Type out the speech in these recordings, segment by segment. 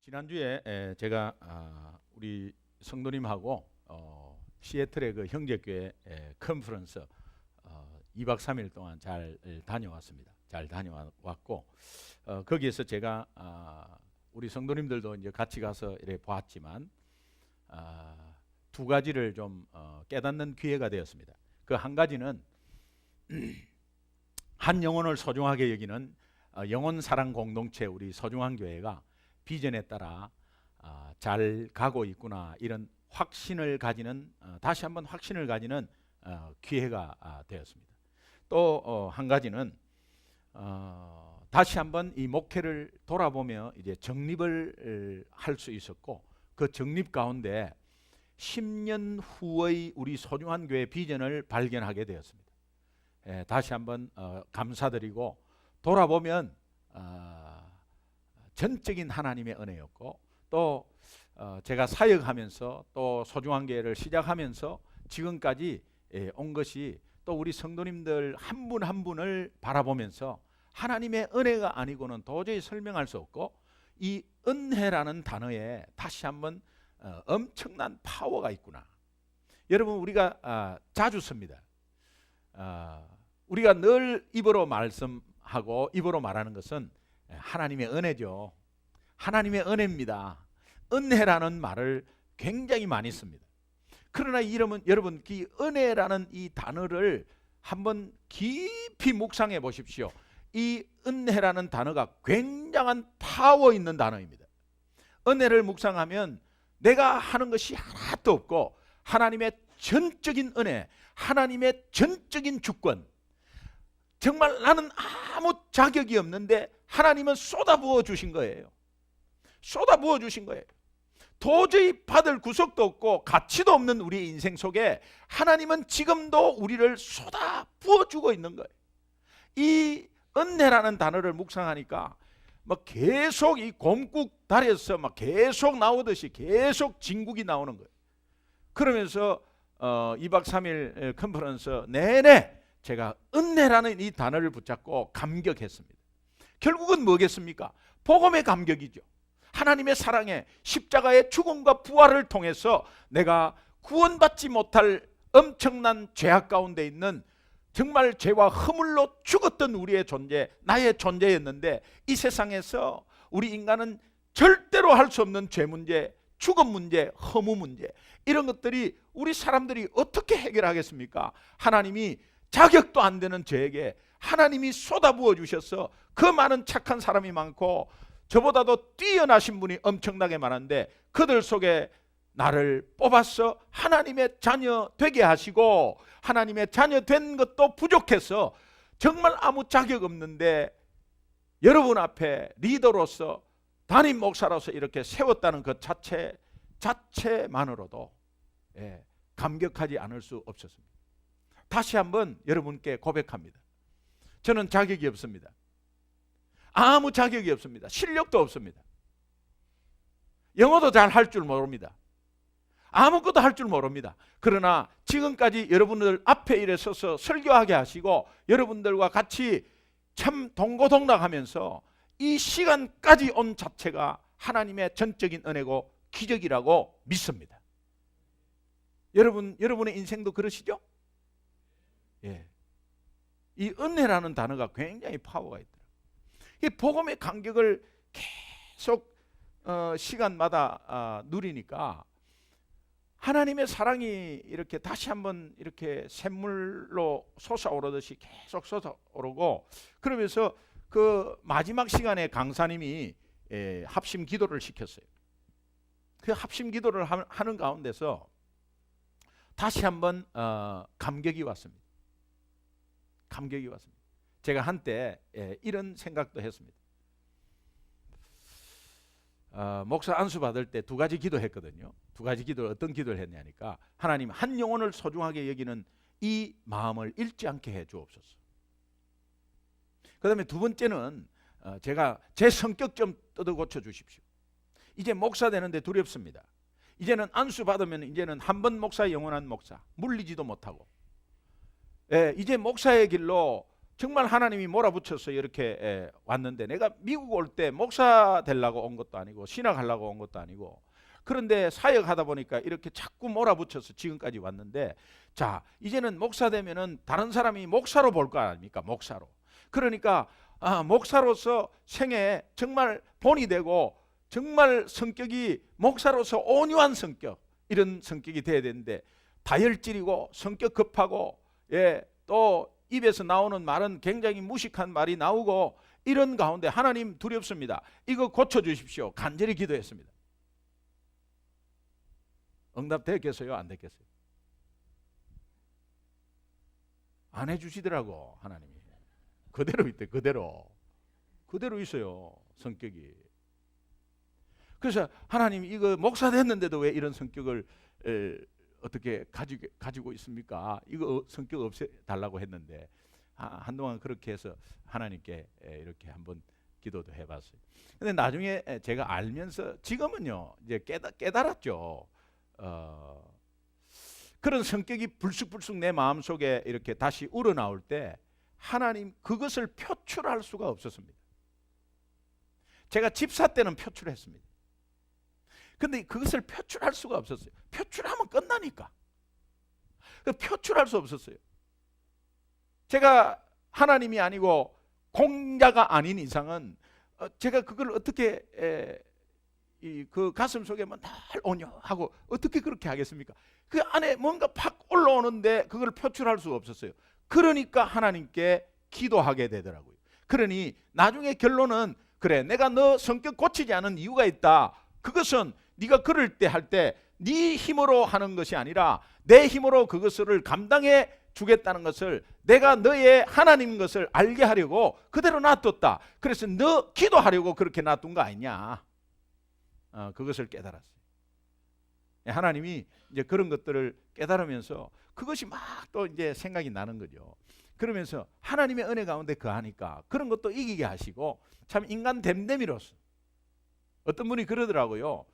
지난주에 제가 우리 성도님하고 시애틀의 그 형제교회 컨퍼런스 2박 3일 동안 잘 다녀왔습니다. 잘 다녀왔고 거기에서 제가 우리 성도님들도 이제 같이 가서 이렇게 보았지만 두 가지를 좀 깨닫는 기회가 되었습니다. 그 한 가지는 한 영혼을 소중하게 여기는 영혼 사랑 공동체 우리 소중한 교회가 비전에 따라 잘 가고 있구나, 이런 확신을 가지는 다시 한번 확신을 가지는 기회가 되었습니다. 또 한 가지는 다시 한번 이 목회를 돌아보며 이제 정립을 할 수 있었고, 그 정립 가운데 10년 후의 우리 소중한 교회 비전을 발견하게 되었습니다. 다시 한번 감사드리고, 돌아보면 전적인 하나님의 은혜였고, 또 제가 사역하면서 또 소중한 교회를 시작하면서 지금까지 온 것이 또 우리 성도님들 한 분 한 분을 바라보면서 하나님의 은혜가 아니고는 도저히 설명할 수 없고, 이 은혜라는 단어에 다시 한번 엄청난 파워가 있구나. 여러분, 우리가 자주 씁니다. 우리가 늘 입으로 말씀하고 입으로 말하는 것은 하나님의 은혜죠. 하나님의 은혜입니다. 은혜라는 말을 굉장히 많이 씁니다. 그러나 여러분, 이 은혜라는 이 단어를 한번 깊이 묵상해 보십시오. 이 은혜라는 단어가 굉장한 파워 있는 단어입니다. 은혜를 묵상하면 내가 하는 것이 하나도 없고, 하나님의 전적인 은혜, 하나님의 전적인 주권, 정말 나는 아무 자격이 없는데 하나님은 쏟아부어 주신 거예요. 쏟아부어 주신 거예요. 도저히 받을 구석도 없고 가치도 없는 우리 인생 속에 하나님은 지금도 우리를 쏟아부어 주고 있는 거예요. 이 은혜라는 단어를 묵상하니까 막 계속 이 곰국 다리에서 막 계속 나오듯이 계속 진국이 나오는 거예요. 그러면서 2박 3일 컨퍼런스 내내 제가 은혜라는 이 단어를 붙잡고 감격했습니다. 결국은 뭐겠습니까? 복음의 감격이죠. 하나님의 사랑에, 십자가의 죽음과 부활을 통해서 내가 구원받지 못할 엄청난 죄악 가운데 있는, 정말 죄와 허물로 죽었던 우리의 존재, 나의 존재였는데, 이 세상에서 우리 인간은 절대로 할 수 없는 죄 문제, 죽음 문제, 허무 문제, 이런 것들이 우리 사람들이 어떻게 해결하겠습니까? 하나님이 자격도 안 되는 죄에게 하나님이 쏟아부어 주셔서, 그 많은 착한 사람이 많고 저보다도 뛰어나신 분이 엄청나게 많은데 그들 속에 나를 뽑아서 하나님의 자녀 되게 하시고, 하나님의 자녀 된 것도 부족해서 정말 아무 자격 없는데 여러분 앞에 리더로서, 담임 목사로서 이렇게 세웠다는 그 자체만으로도 감격하지 않을 수 없었습니다. 다시 한번 여러분께 고백합니다. 저는 자격이 없습니다. 아무 자격이 없습니다. 실력도 없습니다. 영어도 잘 할 줄 모릅니다. 아무것도 할 줄 모릅니다. 그러나 지금까지 여러분들 앞에 이래 서서 설교하게 하시고 여러분들과 같이 참 동고동락하면서 이 시간까지 온 자체가 하나님의 전적인 은혜고 기적이라고 믿습니다. 여러분의 인생도 그러시죠? 예. 이 은혜라는 단어가 굉장히 파워가 있더라고요. 이 복음의 간격을 계속 시간마다 누리니까 하나님의 사랑이 이렇게 다시 한번 이렇게 샘물로 솟아오르듯이 계속 솟아오르고, 그러면서 그 마지막 시간에 강사님이 합심 기도를 시켰어요. 그 합심 기도를 하는 가운데서 다시 한번 감격이 왔습니다. 감격이 왔습니다. 제가 한때 이런 생각도 했습니다. 목사 안수 받을 때 두 가지 기도했거든요. 두 가지 기도를, 어떤 기도를 했냐니까, 하나님, 한 영혼을 소중하게 여기는 이 마음을 잃지 않게 해 주옵소서. 그 다음에 두 번째는 제가 제 성격 좀 뜯어 고쳐 주십시오. 이제 목사 되는데 두렵습니다. 이제는 안수 받으면 이제는 한 번 목사 영원한 목사, 물리지도 못하고, 이제 목사의 길로 정말 하나님이 몰아붙여서 이렇게 왔는데, 내가 미국 올 때 목사 되려고 온 것도 아니고 신학하려고 온 것도 아니고, 그런데 사역하다 보니까 이렇게 자꾸 몰아붙여서 지금까지 왔는데, 자, 이제는 목사 되면은 다른 사람이 목사로 볼 거 아닙니까? 목사로. 그러니까 목사로서 생애에 정말 본이 되고, 정말 성격이 목사로서 온유한 성격, 이런 성격이 돼야 되는데, 다혈질이고 성격 급하고, 또 입에서 나오는 말은 굉장히 무식한 말이 나오고, 이런 가운데 하나님 두렵습니다. 이거 고쳐주십시오. 간절히 기도했습니다. 응답 됐겠어요? 안 됐겠어요? 안 해주시더라고. 하나님이 그대로 있대. 그대로 있어요, 성격이. 그래서 하나님, 이거 목사 됐는데도 왜 이런 성격을 어떻게 가지고 있습니까? 이거 성격 없애달라고 했는데, 한동안 그렇게 해서 하나님께 이렇게 한번 기도도 해봤어요. 근데 나중에 제가 알면서, 지금은요 이제 깨달았죠. 그런 성격이 불쑥불쑥 내 마음속에 이렇게 다시 우러나올 때, 하나님 그것을 표출할 수가 없었습니다. 제가 집사 때는 표출했습니다. 근데 그것을 표출할 수가 없었어요. 표출하면 끝나니까. 표출할 수 없었어요. 제가 하나님이 아니고 공자가 아닌 이상은 제가 그걸 어떻게 그 가슴 속에 늘 온유하고 어떻게 그렇게 하겠습니까? 그 안에 뭔가 팍 올라오는데 그걸 표출할 수가 없었어요. 그러니까 하나님께 기도하게 되더라고요. 그러니 나중에 결론은, 그래, 내가 너 성격 고치지 않은 이유가 있다. 그것은 네가 그럴 때 할 때 네 힘으로 하는 것이 아니라 내 힘으로 그것을 감당해 주겠다는 것을, 내가 너의 하나님 것을 알게 하려고 그대로 놔뒀다. 그래서 너 기도하려고 그렇게 놔둔 거 아니냐. 그것을 깨달았어요. 하나님이 이제 그런 것들을 깨달으면서 그것이 막 또 이제 생각이 나는 거죠. 그러면서 하나님의 은혜 가운데 거하니까 그런 것도 이기게 하시고, 참 인간 됨됨이로서, 어떤 분이 그러더라고요.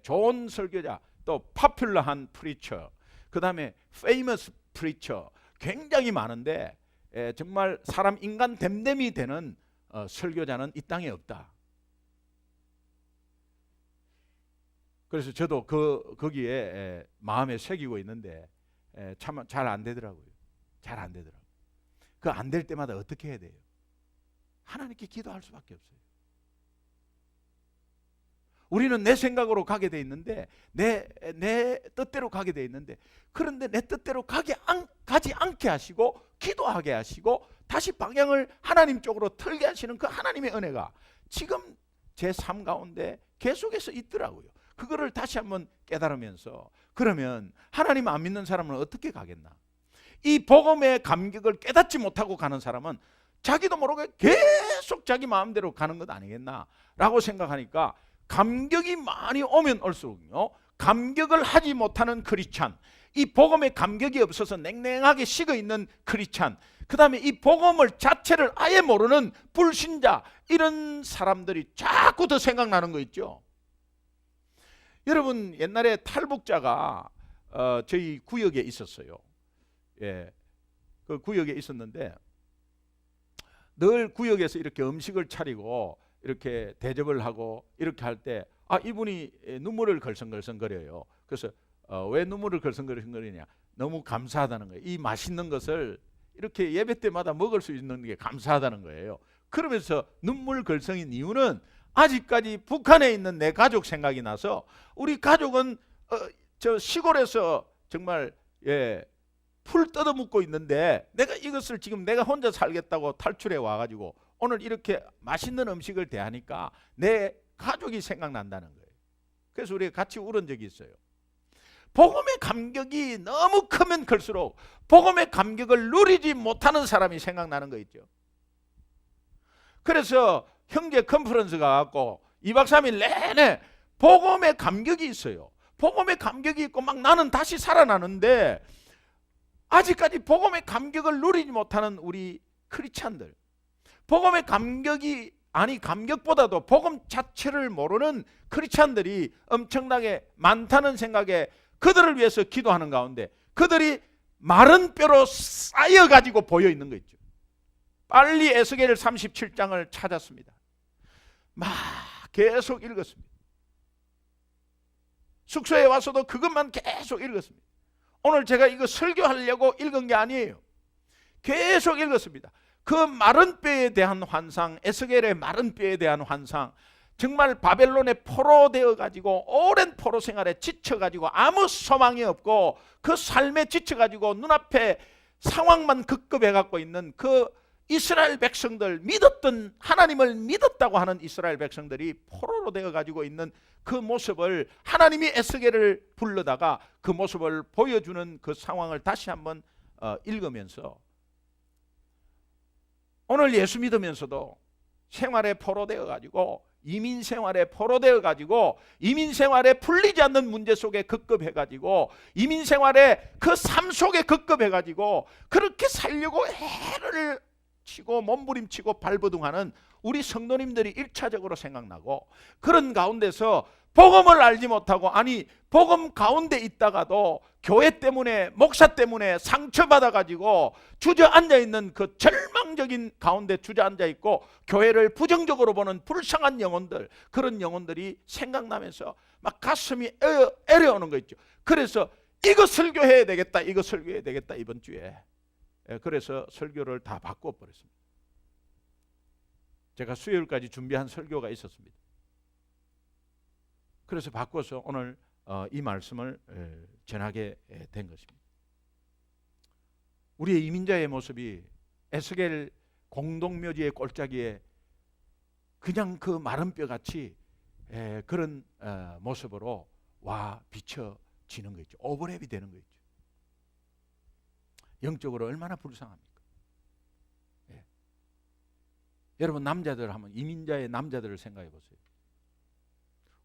좋은 설교자, 또 파퓰러한 프리처, 그 다음에 페이머스 프리처, 굉장히 많은데 정말 사람 인간 됨됨이 되는 설교자는 이 땅에 없다. 그래서 저도 거기에 마음에 새기고 있는데 참 잘 안 되더라고요. 잘 안 되더라고요. 그 안 될 때마다 어떻게 해야 돼요? 하나님께 기도할 수밖에 없어요. 우리는 내 생각으로 가게 돼 있는데, 내 뜻대로 가게 돼 있는데, 그런데 내 뜻대로 가지 않게 하시고 기도하게 하시고 다시 방향을 하나님 쪽으로 틀게 하시는 그 하나님의 은혜가 지금 제 삶 가운데 계속해서 있더라고요. 그거를 다시 한번 깨달으면서, 그러면 하나님 안 믿는 사람은 어떻게 가겠나? 이 복음의 감격을 깨닫지 못하고 가는 사람은 자기도 모르게 계속 자기 마음대로 가는 것 아니겠나 라고 생각하니까, 감격이 많이 오면 올수록요, 감격을 하지 못하는 크리스찬, 이 복음의 감격이 없어서 냉랭하게 식어있는 크리스찬, 그 다음에 이 복음을 자체를 아예 모르는 불신자, 이런 사람들이 자꾸 더 생각나는 거 있죠. 여러분, 옛날에 탈북자가 저희 구역에 있었어요. 그 구역에 있었는데, 늘 구역에서 이렇게 음식을 차리고 이렇게 대접을 하고 이렇게 할 때, 이분이 눈물을 걸성걸성거려요. 그래서 왜 눈물을 걸성걸성거리냐? 너무 감사하다는 거예요. 이 맛있는 것을 이렇게 예배 때마다 먹을 수 있는 게 감사하다는 거예요. 그러면서 눈물 걸성인 이유는, 아직까지 북한에 있는 내 가족 생각이 나서, 우리 가족은 저 시골에서 정말 풀 뜯어먹고 있는데, 내가 이것을 지금 내가 혼자 살겠다고 탈출해 와가지고 오늘 이렇게 맛있는 음식을 대하니까 내 가족이 생각난다는 거예요. 그래서 우리가 같이 울은 적이 있어요. 복음의 감격이 너무 크면 클수록 복음의 감격을 누리지 못하는 사람이 생각나는 거 있죠. 그래서 형제 컨퍼런스가 갖고 2박 3일 내내 복음의 감격이 있어요. 복음의 감격이 있고 막 나는 다시 살아나는데, 아직까지 복음의 감격을 누리지 못하는 우리 크리스찬들, 복음의 감격이 감격보다도 복음 자체를 모르는 크리스찬들이 엄청나게 많다는 생각에, 그들을 위해서 기도하는 가운데 그들이 마른 뼈로 쌓여가지고 보여 있는 거 있죠. 빨리 에스겔 37장을 찾았습니다. 막 계속 읽었습니다. 숙소에 와서도 그것만 계속 읽었습니다. 오늘 제가 이거 설교하려고 읽은 게 아니에요. 계속 읽었습니다. 그 마른 뼈에 대한 환상, 에스겔의 마른 뼈에 대한 환상, 정말 바벨론에 포로되어 가지고 오랜 포로 생활에 지쳐 가지고 아무 소망이 없고 그 삶에 지쳐 가지고 눈앞에 상황만 급급해 갖고 있는 그 이스라엘 백성들, 믿었던 하나님을 믿었다고 하는 이스라엘 백성들이 포로로 되어 가지고 있는 그 모습을 하나님이 에스겔을 불러다가 그 모습을 보여주는 그 상황을 다시 한번 읽으면서 오늘 예수 믿으면서도 생활에 포로되어 가지고 이민 생활에 포로되어 가지고 이민 생활에 풀리지 않는 문제 속에 급급해 가지고 이민 생활에 그 삶 속에 급급해 가지고 그렇게 살려고 해를 치고 몸부림치고 발버둥하는 우리 성도님들이 1차적으로 생각나고, 그런 가운데서 복음을 알지 못하고, 아니 복음 가운데 있다가도 교회 때문에 목사 때문에 상처받아 가지고 주저앉아 있는 그 절망적인 가운데 주저앉아 있고 교회를 부정적으로 보는 불쌍한 영혼들, 그런 영혼들이 생각나면서 막 가슴이 애려오는 거 있죠. 그래서 이거 설교해야 되겠다, 이거 설교해야 되겠다 이번 주에. 그래서 설교를 다 바꿔버렸습니다. 제가 수요일까지 준비한 설교가 있었습니다. 그래서 바꿔서 오늘 이 말씀을 전하게 된 것입니다. 우리의 이민자의 모습이 에스겔 공동묘지의 골짜기에 그냥 그 마른 뼈같이 그런 모습으로 와 비춰지는 거 있죠. 오버랩이 되는 거 있죠. 영적으로 얼마나 불쌍합니까? 예. 여러분 남자들 한번 이민자의 남자들을 생각해 보세요.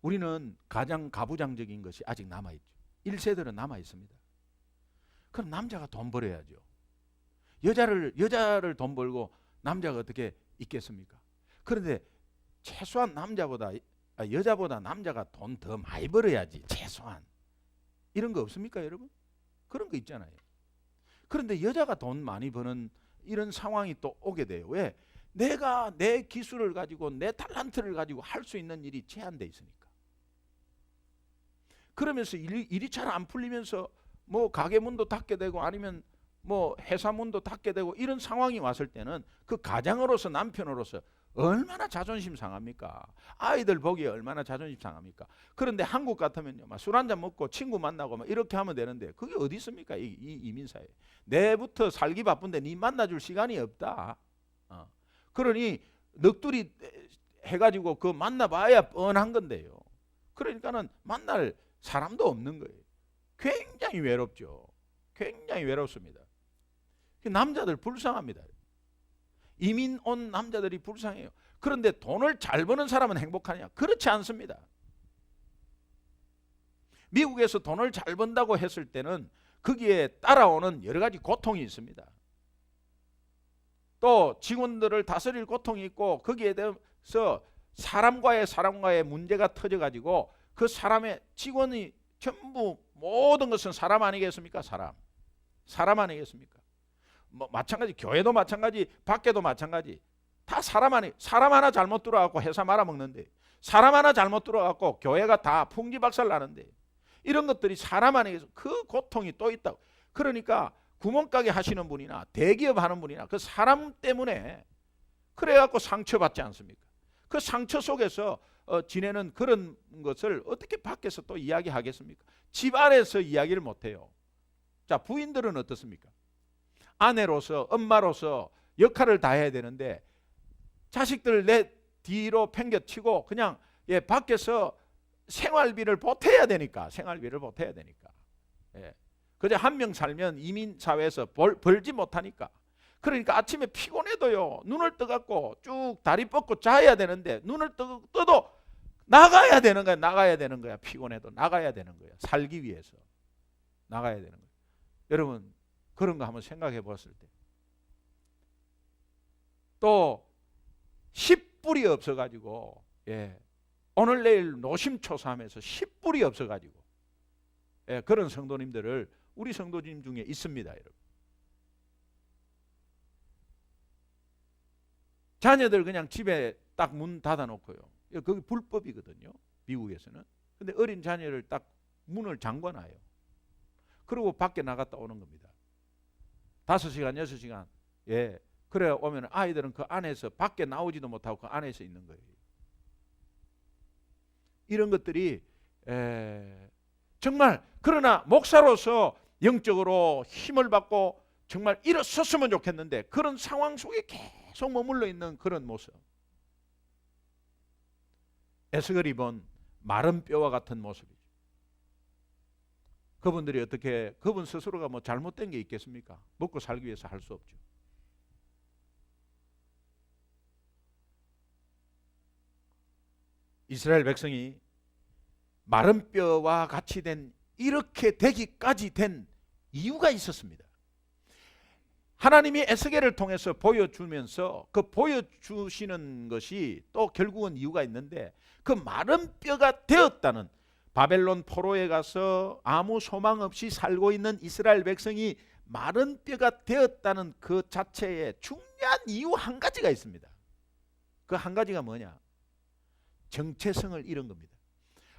우리는 가장 가부장적인 것이 아직 남아있죠. 1세들은 남아있습니다. 그럼 남자가 돈 벌어야죠. 여자를 돈 벌고 남자가 어떻게 있겠습니까? 그런데 최소한 여자보다 남자가 돈 더 많이 벌어야지, 최소한. 이런 거 없습니까 여러분? 그런 거 있잖아요. 그런데 여자가 돈 많이 버는 이런 상황이 또 오게 돼요. 왜? 내가 내 기술을 가지고 내 탤런트를 가지고 할 수 있는 일이 제한돼 있으니까. 그러면서 일이 잘 안 풀리면서 뭐 가게 문도 닫게 되고 아니면 뭐 회사 문도 닫게 되고 이런 상황이 왔을 때는 그 가장으로서, 남편으로서 얼마나 자존심 상합니까? 아이들 보기에 얼마나 자존심 상합니까? 그런데 한국 같으면요, 술 한잔 먹고 친구 만나고 막 이렇게 하면 되는데 그게 어디 있습니까? 이 이민사회. 내부터 살기 바쁜데 니 만나줄 시간이 없다. 그러니 넋두리 해가지고 그 만나봐야 뻔한 건데요. 그러니까는 만날 사람도 없는 거예요. 굉장히 외롭죠. 굉장히 외롭습니다. 남자들 불쌍합니다. 이민 온 남자들이 불쌍해요. 그런데 돈을 잘 버는 사람은 행복하냐? 그렇지 않습니다. 미국에서 돈을 잘 번다고 했을 때는 거기에 따라오는 여러 가지 고통이 있습니다. 또 직원들을 다스릴 고통이 있고 거기에 대해서 사람과의 문제가 터져가지고 그 사람의 직원이 전부 모든 것은 사람 아니겠습니까? 사람 아니겠습니까? 뭐 마찬가지, 교회도 마찬가지, 밖에도 마찬가지. 다 사람 하나 잘못 들어갖고 회사 말아먹는데, 사람 하나 잘못 들어갖고 교회가 다 풍지박살 나는데, 이런 것들이 사람 아니겠습니까? 그 고통이 또 있다고. 그러니까 구멍가게 하시는 분이나 대기업 하는 분이나 그 사람 때문에 그래갖고 상처받지 않습니까? 그 상처 속에서 지내는 그런 것을 어떻게 밖에서 또 이야기하겠습니까? 집 안에서 이야기를 못해요. 자, 부인들은 어떻습니까? 아내로서, 엄마로서 역할을 다 해야 되는데 자식들 내 뒤로 팽겨치고 그냥 밖에서 생활비를 보태야 되니까. 그저 한 명 살면 이민사회에서 벌지 못하니까. 그러니까 아침에 피곤해도요, 눈을 떠갖고 쭉 다리 뻗고 자야 되는데 눈을 떠도 나가야 되는 거야. 피곤해도 나가야 되는 거야. 살기 위해서 나가야 되는 거야. 여러분 그런 거 한번 생각해 봤을 때, 또 10불이 없어가지고 오늘 내일 노심초사하면서 10불이 없어가지고 그런 성도님들을 우리 성도님 중에 있습니다, 여러분. 자녀들 그냥 집에 딱 문 닫아놓고요. 거기 불법이거든요, 미국에서는. 근데 어린 자녀를 딱 문을 잠궈놔요. 그리고 밖에 나갔다 오는 겁니다. 5시간, 6시간. 예. 그래 오면 아이들은 그 안에서 밖에 나오지도 못하고 그 안에서 있는 거예요. 이런 것들이 정말, 그러나 목사로서 영적으로 힘을 받고 정말 일어섰으면 좋겠는데 그런 상황 속에 계속 머물러 있는 그런 모습. 에스겔이 본 마른 뼈와 같은 모습이죠. 그분들이 어떻게, 그분 스스로가 뭐 잘못된 게 있겠습니까? 먹고 살기 위해서 할 수 없죠. 이스라엘 백성이 마른 뼈와 같이 된, 이렇게 되기까지 된 이유가 있었습니다. 하나님이 에스겔을 통해서 보여주면서 그 보여주시는 것이 또 결국은 이유가 있는데, 그 마른 뼈가 되었다는, 바벨론 포로에 가서 아무 소망 없이 살고 있는 이스라엘 백성이 마른 뼈가 되었다는 그 자체에 중요한 이유 한 가지가 있습니다. 그 한 가지가 뭐냐? 정체성을 잃은 겁니다.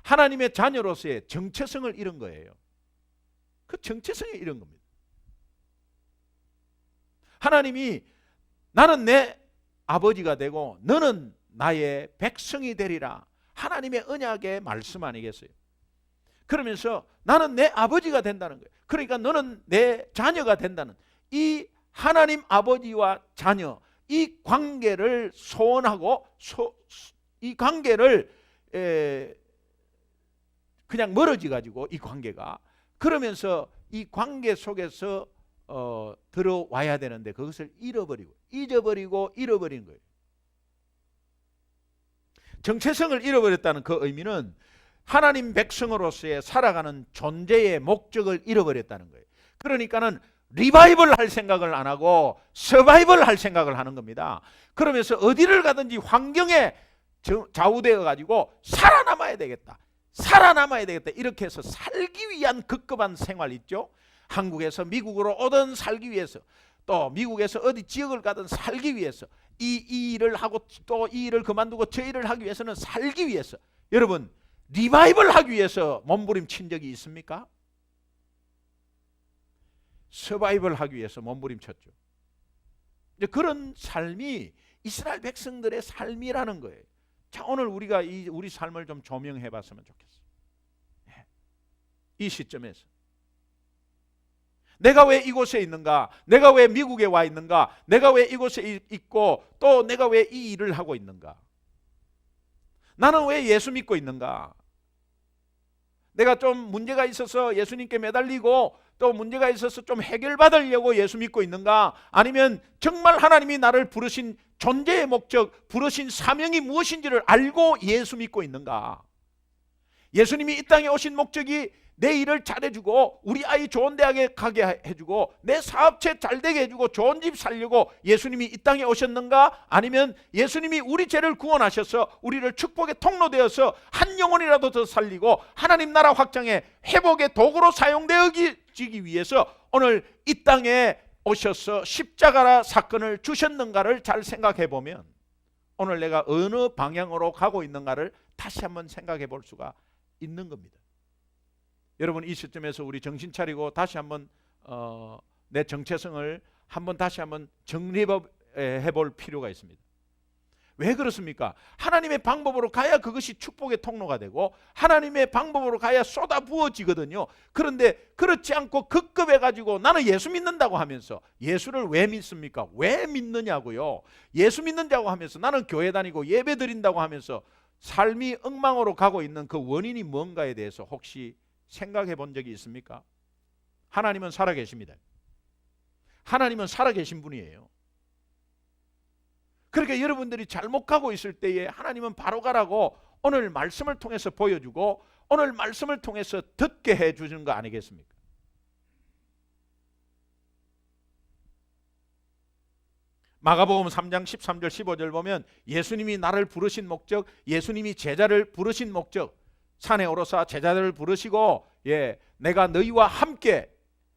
하나님의 자녀로서의 정체성을 잃은 거예요. 그 정체성을 잃은 겁니다. 하나님이 나는 내 아버지가 되고 너는 나의 백성이 되리라, 하나님의 언약의 말씀 아니겠어요? 그러면서 나는 내 아버지가 된다는 거예요. 그러니까 너는 내 자녀가 된다는, 이 하나님 아버지와 자녀, 이 관계를 소원하고 이 관계를 그냥 멀어지 가지고, 이 관계가, 그러면서 이 관계 속에서 들어와야 되는데 그것을 잊어버리고 잃어버린 거예요. 정체성을 잃어버렸다는 그 의미는 하나님 백성으로서의 살아가는 존재의 목적을 잃어버렸다는 거예요. 그러니까는 리바이벌 할 생각을 안 하고 서바이벌 할 생각을 하는 겁니다. 그러면서 어디를 가든지 환경에 좌우되어 가지고 살아남아야 되겠다, 이렇게 해서 살기 위한 급급한 생활 있죠. 한국에서 미국으로 오든 살기 위해서, 또 미국에서 어디 지역을 가든 살기 위해서, 이 일을 하고 또 이 일을 그만두고 저 일을 하기 위해서는 살기 위해서, 여러분 리바이벌 하기 위해서 몸부림친 적이 있습니까? 서바이벌 하기 위해서 몸부림쳤죠. 이제 그런 삶이 이스라엘 백성들의 삶이라는 거예요. 자, 오늘 우리가 우리 삶을 좀 조명해 봤으면 좋겠어요. 이 시점에서 내가 왜 이곳에 있는가? 내가 왜 미국에 와 있는가? 내가 왜 이곳에 있고 또 내가 왜 이 일을 하고 있는가? 나는 왜 예수 믿고 있는가? 내가 좀 문제가 있어서 예수님께 매달리고 또 문제가 있어서 좀 해결받으려고 예수 믿고 있는가? 아니면 정말 하나님이 나를 부르신 존재의 목적, 부르신 사명이 무엇인지를 알고 예수 믿고 있는가? 예수님이 이 땅에 오신 목적이 내 일을 잘해주고 우리 아이 좋은 대학에 가게 해주고 내 사업체 잘되게 해주고 좋은 집 살려고 예수님이 이 땅에 오셨는가? 아니면 예수님이 우리 죄를 구원하셔서 우리를 축복의 통로 되어서 한 영혼이라도 더 살리고 하나님 나라 확장의 회복의 도구로 사용되어지기 위해서 오늘 이 땅에 오셔서 십자가 사건을 주셨는가를 잘 생각해 보면 오늘 내가 어느 방향으로 가고 있는가를 다시 한번 생각해 볼 수가 있는 겁니다. 여러분, 이 시점에서 우리 정신 차리고 다시 한번 내 정체성을 다시 한번 정리해 볼 필요가 있습니다. 왜 그렇습니까? 하나님의 방법으로 가야 그것이 축복의 통로가 되고 하나님의 방법으로 가야 쏟아 부어지거든요. 그런데 그렇지 않고 급급해 가지고 나는 예수 믿는다고 하면서, 예수를 왜 믿습니까? 왜 믿느냐고요. 예수 믿는다고 하면서 나는 교회 다니고 예배 드린다고 하면서 삶이 엉망으로 가고 있는 그 원인이 뭔가에 대해서 혹시 생각해 본 적이 있습니까? 하나님은 살아계십니다. 하나님은 살아계신 분이에요. 그러니까 여러분들이 잘못 가고 있을 때에 하나님은 바로 가라고 오늘 말씀을 통해서 보여주고 오늘 말씀을 통해서 듣게 해주는 거 아니겠습니까? 마가복음 3장 13절 15절 보면 예수님이 나를 부르신 목적, 예수님이 제자를 부르신 목적, 산에 오르사 제자들을 부르시고 내가 너희와 함께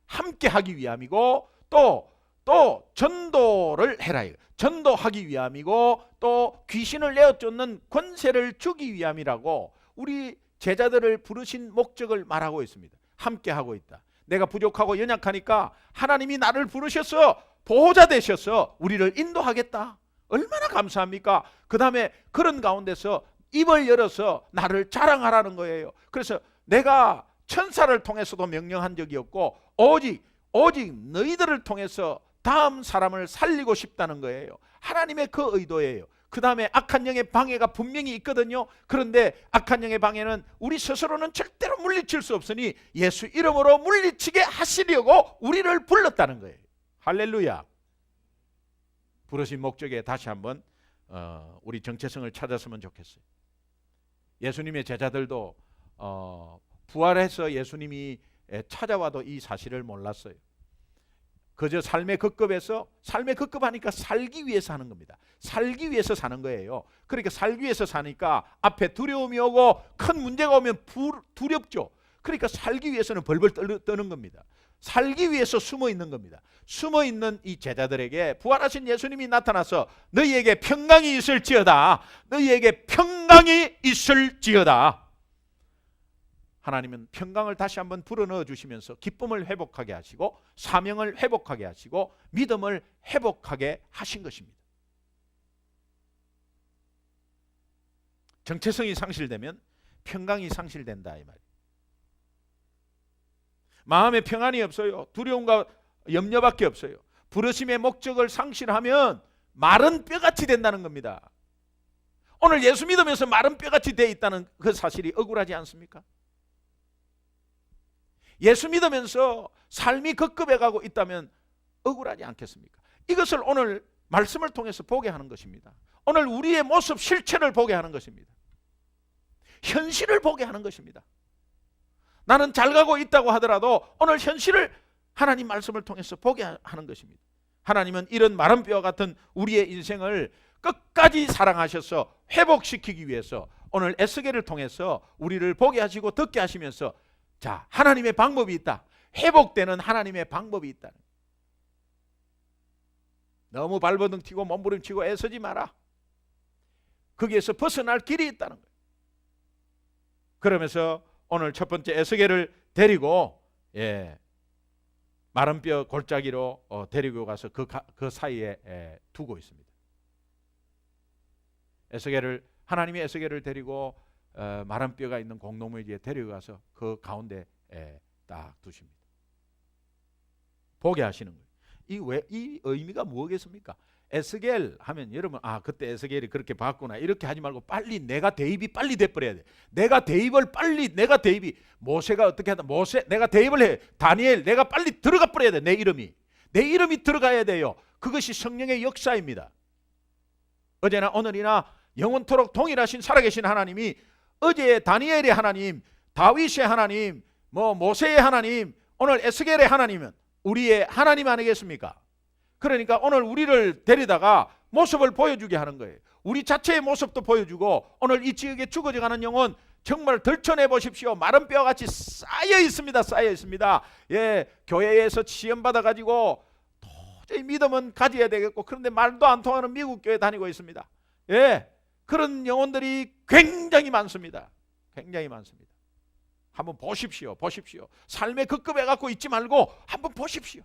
하기 위함이고 또 전도를 해라. 전도하기 위함이고 또 귀신을 내어쫓는 권세를 주기 위함이라고 우리 제자들을 부르신 목적을 말하고 있습니다. 함께 하고 있다. 내가 부족하고 연약하니까 하나님이 나를 부르셔서 보호자 되셔서 우리를 인도하겠다. 얼마나 감사합니까? 그 다음에 그런 가운데서 입을 열어서 나를 자랑하라는 거예요. 그래서 내가 천사를 통해서도 명령한 적이 없고 오직 너희들을 통해서 다음 사람을 살리고 싶다는 거예요. 하나님의 그 의도예요. 그 다음에 악한 영의 방해가 분명히 있거든요. 그런데 악한 영의 방해는 우리 스스로는 절대로 물리칠 수 없으니 예수 이름으로 물리치게 하시려고 우리를 불렀다는 거예요. 할렐루야. 부르신 목적에 다시 한번 우리 정체성을 찾았으면 좋겠어요. 예수님의 제자들도 부활해서 예수님이 찾아와도 이 사실을 몰랐어요. 그저 삶의 급급에서 삶의 급급하니까 살기 위해서 하는 겁니다. 살기 위해서 사는 거예요. 그러니까 살기 위해서 사니까 앞에 두려움이 오고 큰 문제가 오면 두렵죠. 그러니까 살기 위해서는 벌벌 떠는 겁니다. 살기 위해서 숨어 있는 겁니다. 숨어 있는 이 제자들에게 부활하신 예수님이 나타나서 너희에게 평강이 있을지어다. 너희에게 평강이 있을지어다. 하나님은 평강을 다시 한번 불어넣어 주시면서 기쁨을 회복하게 하시고 사명을 회복하게 하시고 믿음을 회복하게 하신 것입니다. 정체성이 상실되면 평강이 상실된다 이 말이에요. 마음에 평안이 없어요. 두려움과 염려밖에 없어요. 부르심의 목적을 상실하면 마른 뼈같이 된다는 겁니다. 오늘 예수 믿으면서 마른 뼈같이 되어 있다는 그 사실이 억울하지 않습니까? 예수 믿으면서 삶이 급급해 가고 있다면 억울하지 않겠습니까? 이것을 오늘 말씀을 통해서 보게 하는 것입니다. 오늘 우리의 모습 실체를 보게 하는 것입니다. 현실을 보게 하는 것입니다. 나는 잘 가고 있다고 하더라도 오늘 현실을 하나님 말씀을 통해서 보게 하는 것입니다. 하나님은 이런 마른 뼈와 같은 우리의 인생을 끝까지 사랑하셔서 회복시키기 위해서 오늘 에스겔을 통해서 우리를 보게 하시고 듣게 하시면서 자, 하나님의 방법이 있다. 회복되는 하나님의 방법이 있다. 너무 발버둥 튀고 몸부림치고 애쓰지 마라. 거기에서 벗어날 길이 있다는 거예요. 그러면서 오늘 첫 번째 에스겔을 데리고 마른 뼈 골짜기로 데리고 가서 그 사이에 두고 있습니다. 하나님이 에스겔을 데리고 마른 뼈가 있는 공동묘지에 데려가서 그 가운데 딱 두십니다. 보게 하시는 거예요. 이 의미가 뭐겠습니까? 에스겔 하면 여러분 그때 에스겔이 그렇게 봤구나 이렇게 하지 말고 빨리 내가 대입이 빨리 돼버려야 돼. 내가 대입이 모세가 어떻게 하다 내가 대입을 해. 다니엘 내가 빨리 들어가 버려야 돼. 내 이름이 들어가야 돼요. 그것이 성령의 역사입니다. 어제나 오늘이나 영원토록 동일하신 살아계신 하나님이 어제 다니엘의 하나님, 다윗의 하나님, 모세의 하나님, 오늘 에스겔의 하나님은 우리의 하나님 아니겠습니까? 그러니까 오늘 우리를 데리다가 모습을 보여주게 하는 거예요. 우리 자체의 모습도 보여주고 오늘 이 지역에 죽어져가는 영혼 정말 들춰내 보십시오. 마른 뼈같이 쌓여 있습니다. 교회에서 시험 받아가지고 도저히 믿음은 가져야 되겠고 그런데 말도 안 통하는 미국 교회 다니고 있습니다. 그런 영혼들이 굉장히 많습니다. 한번 보십시오. 삶의 급급해 갖고 있지 말고 한번 보십시오.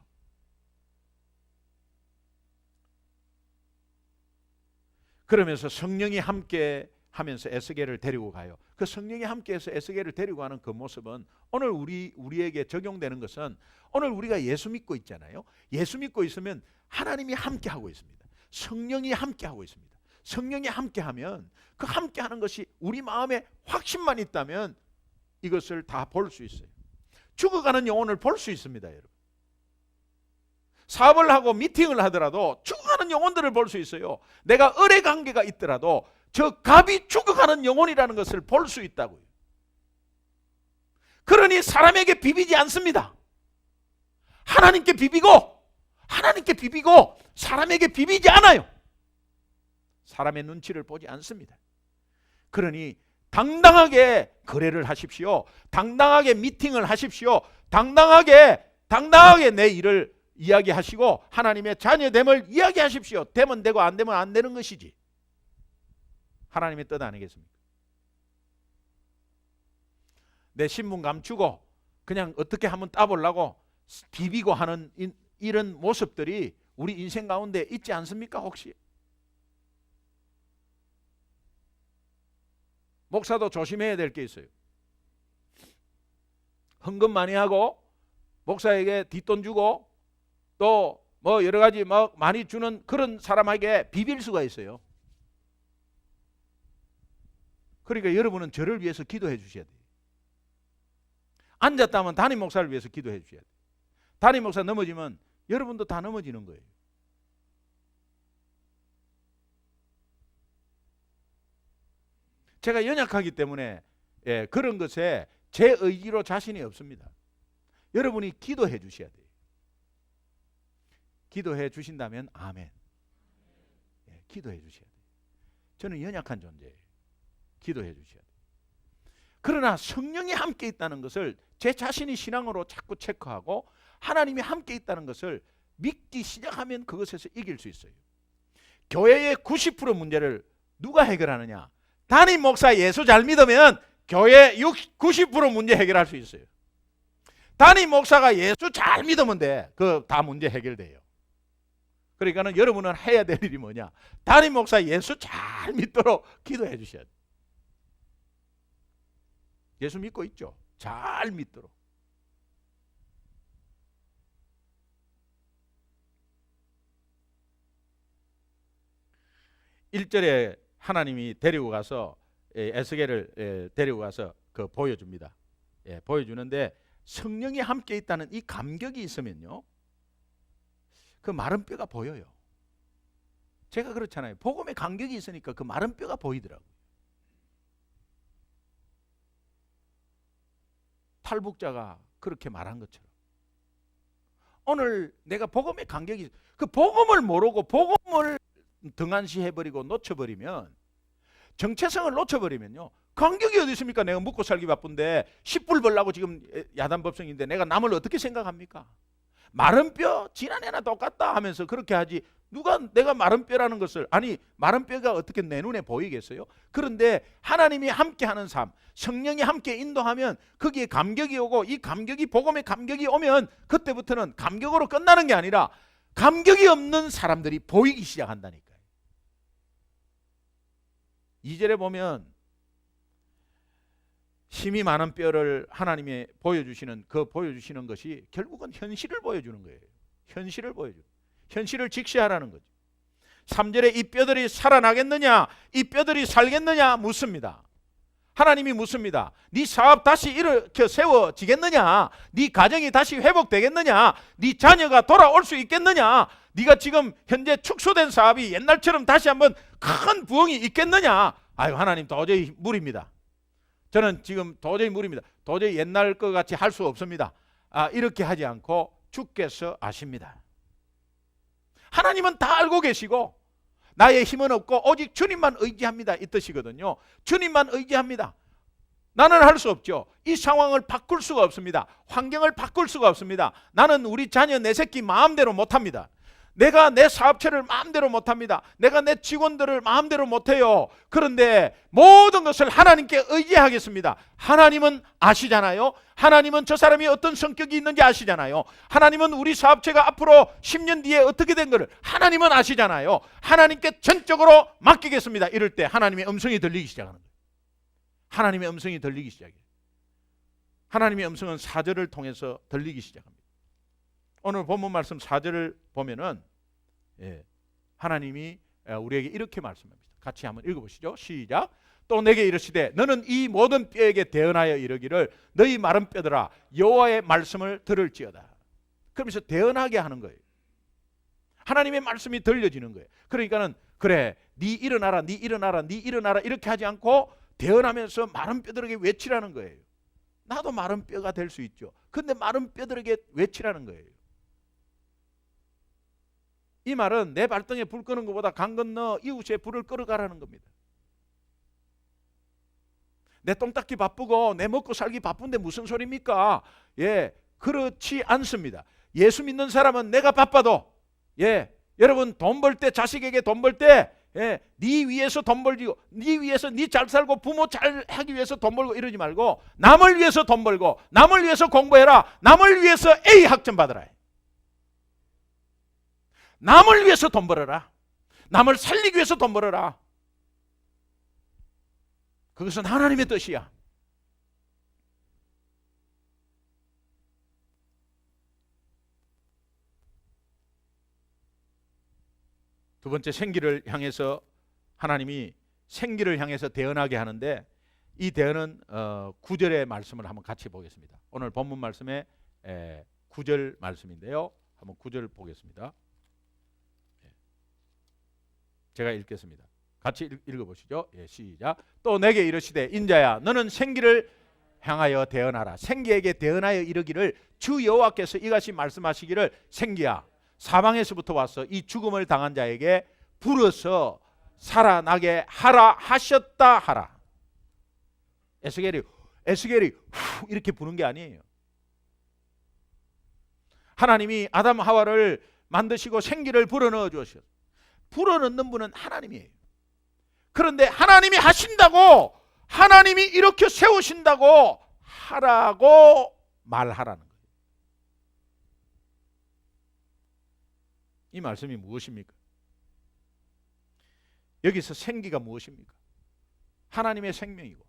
그러면서 성령이 함께 하면서 에스겔을 데리고 가요. 그 성령이 함께해서 에스겔을 데리고 가는 그 모습은 오늘 우리에게 적용되는 것은 오늘 우리가 예수 믿고 있잖아요. 예수 믿고 있으면 하나님이 함께하고 있습니다. 성령이 함께하고 있습니다. 성령이 함께하면 그 함께하는 것이 우리 마음에 확신만 있다면 이것을 다 볼 수 있어요. 죽어가는 영혼을 볼 수 있습니다, 여러분. 사업을 하고 미팅을 하더라도 죽어가는 영혼들을 볼 수 있어요. 내가 의뢰 관계가 있더라도 저 갑이 죽어가는 영혼이라는 것을 볼 수 있다고요. 그러니 사람에게 비비지 않습니다. 하나님께 비비고 사람에게 비비지 않아요. 사람의 눈치를 보지 않습니다. 그러니 당당하게 거래를 하십시오. 당당하게 미팅을 하십시오. 당당하게 내 일을 이야기하시고 하나님의 자녀됨을 이야기하십시오. 되면 되고 안 되면 안 되는 것이지. 하나님의 뜻 아니겠습니까? 내 신분 감추고 그냥 어떻게 하면 따보려고 비비고 하는 이런 모습들이 우리 인생 가운데 있지 않습니까? 혹시? 목사도 조심해야 될 게 있어요. 헌금 많이 하고 목사에게 뒷돈 주고 또 뭐 여러 가지 뭐 많이 주는 그런 사람에게 비빌 수가 있어요. 그러니까 여러분은 저를 위해서 기도해 주셔야 돼요. 앉았다면 담임 목사를 위해서 기도해 주셔야 돼요. 담임 목사 넘어지면 여러분도 다 넘어지는 거예요. 제가 연약하기 때문에 그런 것에 제 의지로 자신이 없습니다. 여러분이 기도해 주셔야 돼요. 기도해 주신다면 아멘. 기도해 주셔야 돼요. 저는 연약한 존재예요. 기도해 주셔야 돼요. 그러나 성령이 함께 있다는 것을 제 자신이 신앙으로 자꾸 체크하고 하나님이 함께 있다는 것을 믿기 시작하면 그것에서 이길 수 있어요. 교회의 90% 문제를 누가 해결하느냐? 담임 목사 예수 잘 믿으면 교회 90% 문제 해결할 수 있어요. 담임 목사가 예수 잘 믿으면 돼. 그 다 문제 해결돼요. 그러니까는 여러분은 해야 될 일이 뭐냐? 담임 목사 예수 잘 믿도록 기도해 주셔야 돼요. 예수 믿고 있죠? 잘 믿도록. (1절에) 하나님이 데리고 가서 에스겔을 데리고 가서 그 보여줍니다. 보여주는데 성령이 함께 있다는 이 감격이 있으면요, 그 마른 뼈가 보여요. 제가 그렇잖아요. 복음의 감격이 있으니까 그 마른 뼈가 보이더라고요. 탈북자가 그렇게 말한 것처럼 오늘 내가 복음의 감격이, 그 복음을 모르고 복음을 등한시해버리고 놓쳐버리면, 정체성을 놓쳐버리면요, 감격이 어디 있습니까? 내가 먹고 살기 바쁜데 10불 벌라고 지금 야단법석인데 내가 남을 어떻게 생각합니까? 마른 뼈 지난해나 똑같다 하면서 그렇게 하지, 누가 내가 마른 뼈라는 것을, 아니 마른 뼈가 어떻게 내 눈에 보이겠어요? 그런데 하나님이 함께하는 삶, 성령이 함께 인도하면 거기에 감격이 오고, 이 감격이, 복음의 감격이 오면 그때부터는 감격으로 끝나는 게 아니라 감격이 없는 사람들이 보이기 시작한다니까요. 2절에 보면 힘이 많은 뼈를 하나님이 보여주시는 것이 결국은 현실을 보여주는 거예요. 현실을 보여주는, 현실을 직시하라는 거죠. 3절에 이 뼈들이 살아나겠느냐, 이 뼈들이 살겠느냐 묻습니다. 하나님이 묻습니다. 네 사업 다시 일으켜 세워지겠느냐, 네 가정이 다시 회복되겠느냐, 네 자녀가 돌아올 수 있겠느냐, 네가 지금 현재 축소된 사업이 옛날처럼 다시 한번 큰 부흥이 있겠느냐. 아유, 하나님 도저히 무리입니다. 저는 지금 도저히 무리입니다. 도저히 옛날 것 같이 할 수 없습니다. 이렇게 하지 않고 주께서 아십니다. 하나님은 다 알고 계시고 나의 힘은 없고 오직 주님만 의지합니다, 이 뜻이거든요. 주님만 의지합니다. 나는 할 수 없죠. 이 상황을 바꿀 수가 없습니다. 환경을 바꿀 수가 없습니다. 나는 우리 자녀 내 새끼 마음대로 못합니다. 내가 내 사업체를 마음대로 못합니다. 내가 내 직원들을 마음대로 못해요. 그런데 모든 것을 하나님께 의지하겠습니다. 하나님은 아시잖아요. 하나님은 저 사람이 어떤 성격이 있는지 아시잖아요. 하나님은 우리 사업체가 앞으로 10년 뒤에 어떻게 된 것을 하나님은 아시잖아요. 하나님께 전적으로 맡기겠습니다. 이럴 때 하나님의 음성이 들리기 시작하는 거예요. 하나님의 음성이 들리기 시작해요. 하나님의 음성은 4절을 통해서 들리기 시작합니다. 오늘 본문 말씀 4절을 보면은 하나님이 우리에게 이렇게 말씀합니다. 같이 한번 읽어보시죠. 시작. 또 내게 이르시되 너는 이 모든 뼈에게 대언하여 이르기를 너희 마른 뼈들아 여호와의 말씀을 들을지어다. 그러면서 대언하게 하는 거예요. 하나님의 말씀이 들려지는 거예요. 그러니까는 그래, 네 일어나라, 네 일어나라, 네 일어나라 이렇게 하지 않고 대언하면서 마른 뼈들에게 외치라는 거예요. 나도 마른 뼈가 될 수 있죠. 근데 마른 뼈들에게 외치라는 거예요. 이 말은 내 발등에 불 끄는 것보다 강 건너 이웃에 불을 끌어가라는 겁니다. 내 똥 닦기 바쁘고 내 먹고 살기 바쁜데 무슨 소리입니까? 그렇지 않습니다. 예수 믿는 사람은 내가 바빠도, 여러분 돈 벌 때, 자식에게 돈 벌 때, 네 위해서 돈 벌고, 네 위해서 네 잘 살고 부모 잘 하기 위해서 돈 벌고 이러지 말고 남을 위해서 돈 벌고, 남을 위해서 공부해라, 남을 위해서 A 학점 받으라. 남을 위해서 돈 벌어라. 남을 살리기 위해서 돈 벌어라. 그것은 하나님의 뜻이야. 두 번째, 생기를 향해서 하나님이 생기를 향해서 대언하게 하는데, 이 대언은 9절의 말씀을 한번 같이 보겠습니다. 오늘 본문 말씀의 9절 말씀인데요. 한번 9절 보겠습니다. 제가 읽겠습니다. 같이 읽어보시죠. 시작. 또 내게 이르시되 인자야 너는 생기를 향하여 대언하라. 생기에게 대언하여 이르기를 주 여호와께서 이같이 말씀하시기를 생기야 사방에서부터 와서 이 죽음을 당한 자에게 불어서 살아나게 하라 하셨다 하라. 에스겔이 이렇게 부는 게 아니에요. 하나님이 아담 하와를 만드시고 생기를 불어넣어 주셨어요. 불어넣는 분은 하나님이에요. 그런데 하나님이 하신다고, 하나님이 이렇게 세우신다고 하라고 말하라는 거예요. 이 말씀이 무엇입니까? 여기서 생기가 무엇입니까? 하나님의 생명이고,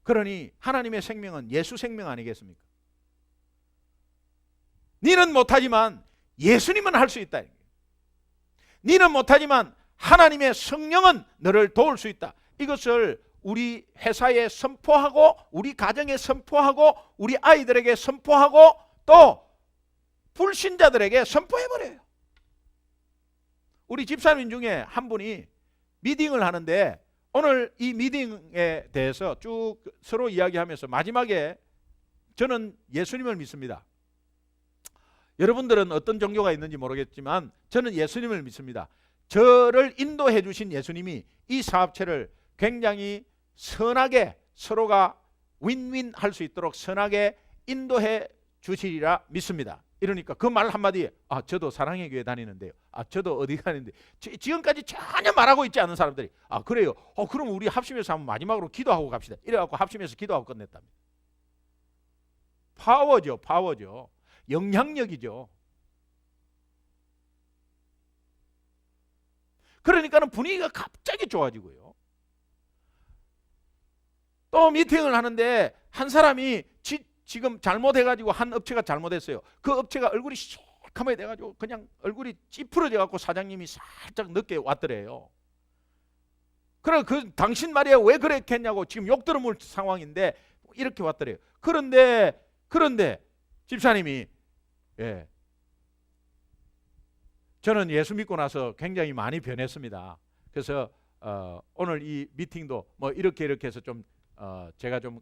그러니 하나님의 생명은 예수 생명 아니겠습니까? 니는 못하지만 예수님은 할 수 있다. 니는 못하지만 하나님의 성령은 너를 도울 수 있다. 이것을 우리 회사에 선포하고, 우리 가정에 선포하고, 우리 아이들에게 선포하고, 또 불신자들에게 선포해버려요. 우리 집사님 중에 한 분이 미팅을 하는데, 오늘 이 미팅에 대해서 쭉 서로 이야기하면서 마지막에 저는 예수님을 믿습니다. 여러분들은 어떤 종교가 있는지 모르겠지만 저는 예수님을 믿습니다. 저를 인도해 주신 예수님이 이 사업체를 굉장히 선하게, 서로가 윈윈 할 수 있도록 선하게 인도해 주시리라 믿습니다. 이러니까 그 말 한마디에 저도 사랑의 교회 다니는데요, 저도 어디 가는데, 지금까지 전혀 말하고 있지 않은 사람들이 그래요? 그럼 우리 합심해서 한번 마지막으로 기도하고 갑시다. 이래갖고 합심해서 기도하고 끝냈답니다. 파워죠. 영향력이죠. 그러니까는 분위기가 갑자기 좋아지고요. 또 미팅을 하는데 한 사람이 지금 잘못해가지고, 한 업체가 잘못했어요. 그 업체가 얼굴이 시커멓게 돼가지고 그냥 얼굴이 찌푸러져 갖고 사장님이 살짝 늦게 왔더래요. 그래, 당신 말이야 왜 그렇게 했냐고 지금 욕 들어물 상황인데 이렇게 왔더래요. 그런데 집사님이, 저는 예수 믿고 나서 굉장히 많이 변했습니다. 그래서 오늘 이 미팅도 뭐 이렇게 해서 좀 제가 좀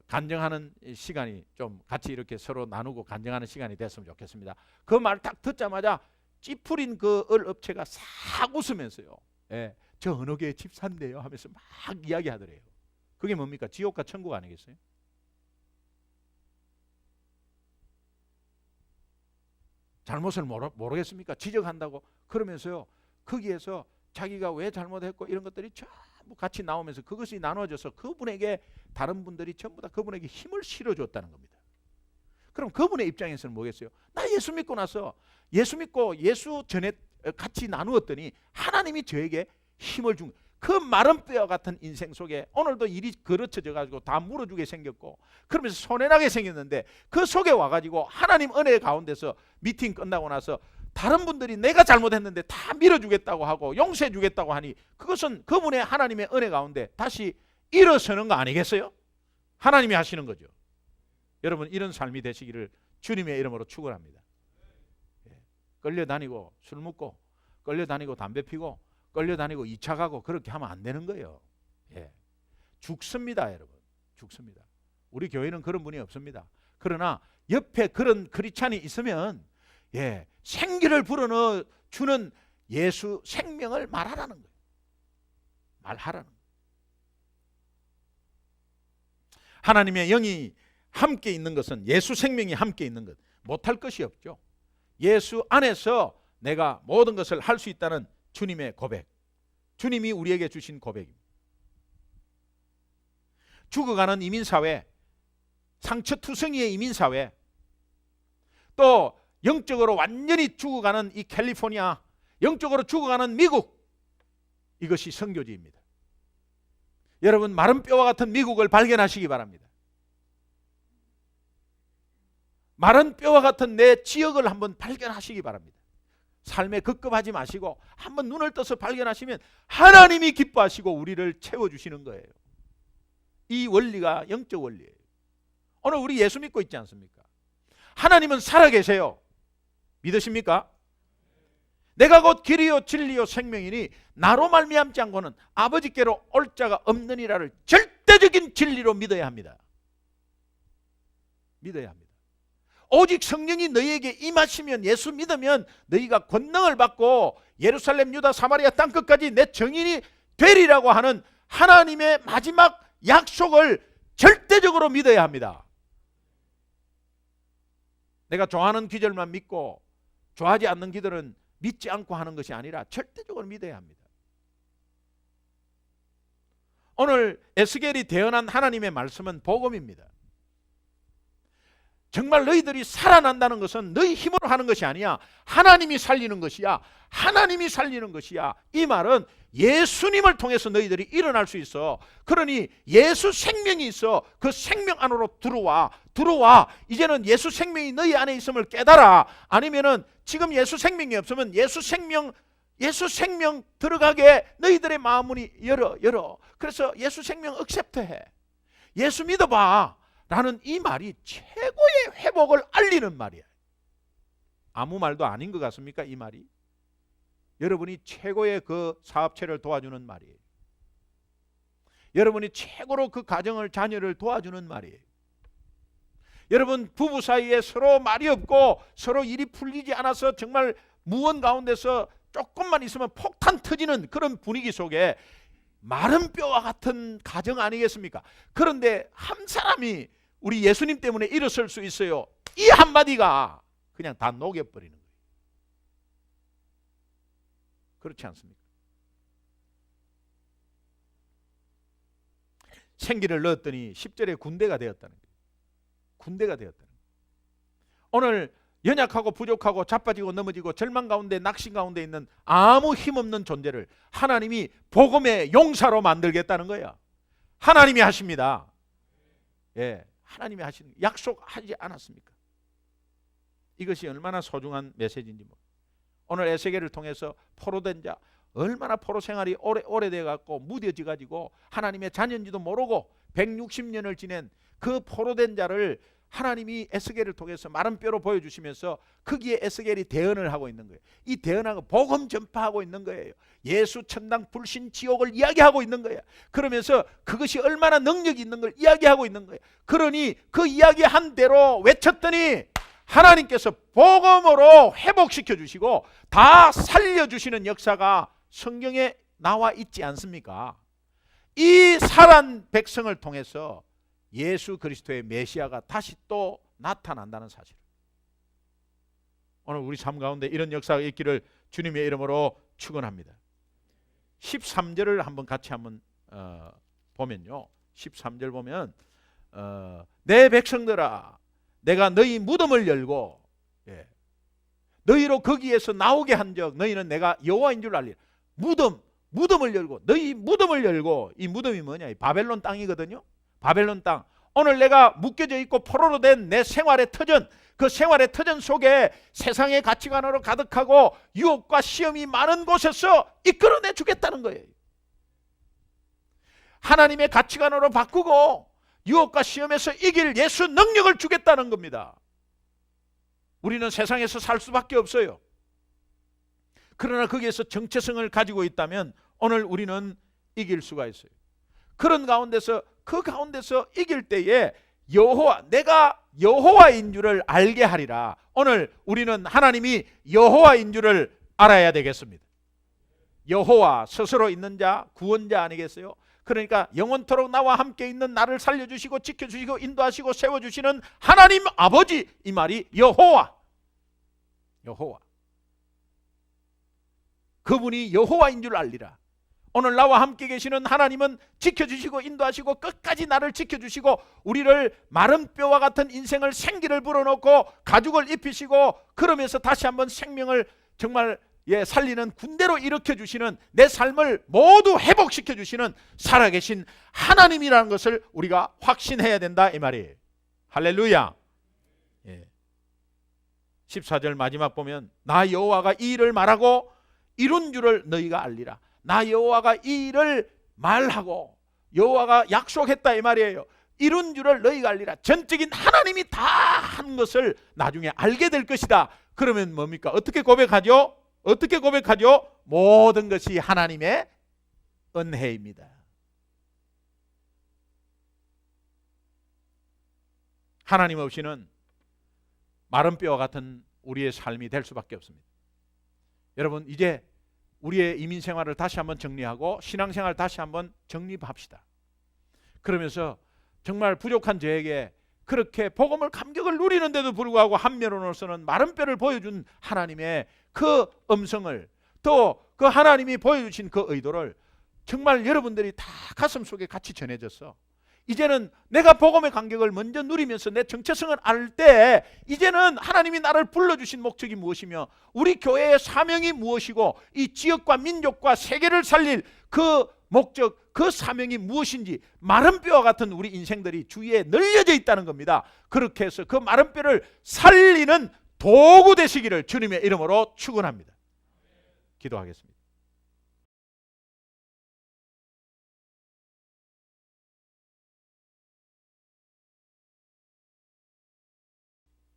간증하는 시간이, 좀 같이 이렇게 서로 나누고 간증하는 시간이 됐으면 좋겠습니다. 그 말 딱 듣자마자 찌푸린 그 업체가 싹 웃으면서요, 저 어느 교회 집사인데요 하면서 막 이야기하더래요. 그게 뭡니까? 지옥과 천국 아니겠어요? 잘못을 모르겠습니까? 지적한다고 그러면서요, 거기에서 자기가 왜 잘못했고 이런 것들이 전부 같이 나오면서 그것이 나눠져서 그분에게, 다른 분들이 전부 다 그분에게 힘을 실어줬다는 겁니다. 그럼 그분의 입장에서는 뭐겠어요? 나 예수 믿고 나서, 예수 믿고 예수 전에 같이 나누었더니 하나님이 저에게 힘을 준, 그 마른 뼈와 같은 인생 속에 오늘도 일이 그르쳐져 가지고 다 물어주게 생겼고, 그러면서 손해나게 생겼는데, 그 속에 와가지고 하나님 은혜 가운데서 미팅 끝나고 나서 다른 분들이 내가 잘못했는데 다 밀어주겠다고 하고 용서해 주겠다고 하니, 그것은 그분의 하나님의 은혜 가운데 다시 일어서는 거 아니겠어요? 하나님이 하시는 거죠. 여러분, 이런 삶이 되시기를 주님의 이름으로 축원합니다. 끌려다니고 술 먹고, 끌려다니고 담배 피고, 끌려다니고 2차 가고 그렇게 하면 안 되는 거예요. 죽습니다, 여러분. 죽습니다. 우리 교회는 그런 분이 없습니다. 그러나 옆에 그런 크리스찬이 있으면 생기를 불어넣어 주는 예수 생명을 말하라는 거예요. 말하라는 거예요. 하나님의 영이 함께 있는 것은 예수 생명이 함께 있는 것, 못할 것이 없죠. 예수 안에서 내가 모든 것을 할 수 있다는 주님의 고백, 주님이 우리에게 주신 고백입니다. 죽어가는 이민사회, 상처투성이의 이민사회, 또 영적으로 완전히 죽어가는 이 캘리포니아, 영적으로 죽어가는 미국, 이것이 선교지입니다. 여러분, 마른 뼈와 같은 미국을 발견하시기 바랍니다. 마른 뼈와 같은 내 지역을 한번 발견하시기 바랍니다. 삶에 급급하지 마시고 한번 눈을 떠서 발견하시면 하나님이 기뻐하시고 우리를 채워주시는 거예요. 이 원리가 영적 원리예요. 오늘 우리 예수 믿고 있지 않습니까? 하나님은 살아계세요. 믿으십니까? 내가 곧 길이요 진리요 생명이니 나로 말미암지 않고는 아버지께로 올 자가 없느니라를 절대적인 진리로 믿어야 합니다. 믿어야 합니다. 오직 성령이 너희에게 임하시면, 예수 믿으면 너희가 권능을 받고 예루살렘, 유다, 사마리아 땅끝까지 내 증인이 되리라고 하는 하나님의 마지막 약속을 절대적으로 믿어야 합니다. 내가 좋아하는 기절만 믿고 좋아하지 않는 기들은 믿지 않고 하는 것이 아니라 절대적으로 믿어야 합니다. 오늘 에스겔이 대언한 하나님의 말씀은 복음입니다. 정말 너희들이 살아난다는 것은 너희 힘으로 하는 것이 아니야. 하나님이 살리는 것이야. 하나님이 살리는 것이야. 이 말은 예수님을 통해서 너희들이 일어날 수 있어. 그러니 예수 생명이 있어. 그 생명 안으로 들어와. 이제는 예수 생명이 너희 안에 있음을 깨달아. 아니면은 지금 예수 생명이 없으면 예수 생명 들어가게 너희들의 마음문이 열어. 그래서 예수 생명 억셉트해. 예수 믿어봐 라는 이 말이 최고의 회복을 알리는 말이야. 아무 말도 아닌 것 같습니까? 이 말이 여러분이 최고의 그 사업체를 도와주는 말이에요. 여러분이 최고로 그 가정을, 자녀를 도와주는 말이에요. 여러분 부부 사이에 서로 말이 없고 서로 일이 풀리지 않아서 정말 무언 가운데서 조금만 있으면 폭탄 터지는 그런 분위기 속에 마른 뼈와 같은 가정 아니겠습니까? 그런데 한 사람이 우리 예수님 때문에 일어설 수 있어요. 이 한마디가 그냥 다 녹여버리는 거예요. 그렇지 않습니까? 생기를 넣었더니 10절에 군대가 되었다는 거예요. 군대가 되었다는 거예요. 오늘 연약하고 부족하고 자빠지고 넘어지고 절망 가운데 낙심 가운데 있는 아무 힘없는 존재를 하나님이 복음의 용사로 만들겠다는 거야. 하나님이 하십니다. 예, 하나님이 하시는 약속하지 않았습니까? 이것이 얼마나 소중한 메시지인지 오늘 에스겔을 통해서 포로된 자, 얼마나 포로 생활이 오래돼 갖고 무뎌져 가지고 하나님의 자녀인지도 모르고 160년을 지낸 그 포로된 자를 하나님이 에스겔을 통해서 마른 뼈로 보여주시면서 거기에 에스겔이 대언을 하고 있는 거예요. 이 대언하고 복음 전파하고 있는 거예요. 예수 천당 불신 지옥을 이야기하고 있는 거예요. 그러면서 그것이 얼마나 능력이 있는 걸 이야기하고 있는 거예요. 그러니 그 이야기한 대로 외쳤더니 하나님께서 복음으로 회복시켜 주시고 다 살려주시는 역사가 성경에 나와 있지 않습니까? 이 살한 백성을 통해서 예수 그리스도의 메시아가 다시 또 나타난다는 사실. 오늘 우리 삶 가운데 이런 역사가 있기를 주님의 이름으로 축원합니다. 13절을 한번 같이 보면요. 13절 보면 내 백성들아 내가 너희 무덤을 열고 너희로 거기에서 나오게 한즉 너희는 내가 여호와인 줄 알리라. 무덤을 열고 너희 무덤을 열고, 이 무덤이 뭐냐? 이 바벨론 땅이거든요. 바벨론 땅. 오늘 내가 묶여져 있고 포로로 된 내 생활의 터전, 그 생활의 터전 속에 세상의 가치관으로 가득하고 유혹과 시험이 많은 곳에서 이끌어내 주겠다는 거예요. 하나님의 가치관으로 바꾸고 유혹과 시험에서 이길 예수 능력을 주겠다는 겁니다. 우리는 세상에서 살 수밖에 없어요. 그러나 거기에서 정체성을 가지고 있다면 오늘 우리는 이길 수가 있어요. 그런 가운데서 그 가운데서 이길 때에 내가 여호와인 줄을 알게 하리라. 오늘 우리는 하나님이 여호와인 줄을 알아야 되겠습니다. 여호와 스스로 있는 자, 구원자 아니겠어요? 그러니까 영원토록 나와 함께 있는 나를 살려주시고 지켜주시고 인도하시고 세워주시는 하나님 아버지, 이 말이 여호와. 그분이 여호와인 줄 알리라. 오늘 나와 함께 계시는 하나님은 지켜주시고 인도하시고 끝까지 나를 지켜주시고 우리를 마른 뼈와 같은 인생을 생기를 불어넣고 가죽을 입히시고 그러면서 다시 한번 생명을 정말 살리는 군대로 일으켜주시는, 내 삶을 모두 회복시켜주시는 살아계신 하나님이라는 것을 우리가 확신해야 된다, 이 말이에요. 할렐루야. 14절 마지막 보면 나 여호와가 이 일을 말하고 이룬 줄을 너희가 알리라. 나 여호와가 이 일을 말하고 여호와가 약속했다, 이 말이에요. 이룬 줄을 너희가 알리라. 전적인 하나님이 다 한 것을 나중에 알게 될 것이다. 그러면 뭡니까? 어떻게 고백하죠? 모든 것이 하나님의 은혜입니다. 하나님 없이는 마른 뼈와 같은 우리의 삶이 될 수밖에 없습니다. 여러분, 이제 우리의 이민 생활을 다시 한번 정리하고 신앙생활을 다시 한번 정립합시다. 그러면서 정말 부족한 저에게 그렇게 복음을 감격을 누리는데도 불구하고 한면으로서는 마른 뼈를 보여준 하나님의 그 음성을, 또 그 하나님이 보여주신 그 의도를 정말 여러분들이 다 가슴 속에 같이 전해졌어. 이제는 내가 복음의 감격을 먼저 누리면서 내 정체성을 알 때 이제는 하나님이 나를 불러주신 목적이 무엇이며 우리 교회의 사명이 무엇이고 이 지역과 민족과 세계를 살릴 그 목적, 그 사명이 무엇인지 마른 뼈와 같은 우리 인생들이 주위에 널려져 있다는 겁니다. 그렇게 해서 그 마른 뼈를 살리는 도구 되시기를 주님의 이름으로 축원합니다. 기도하겠습니다.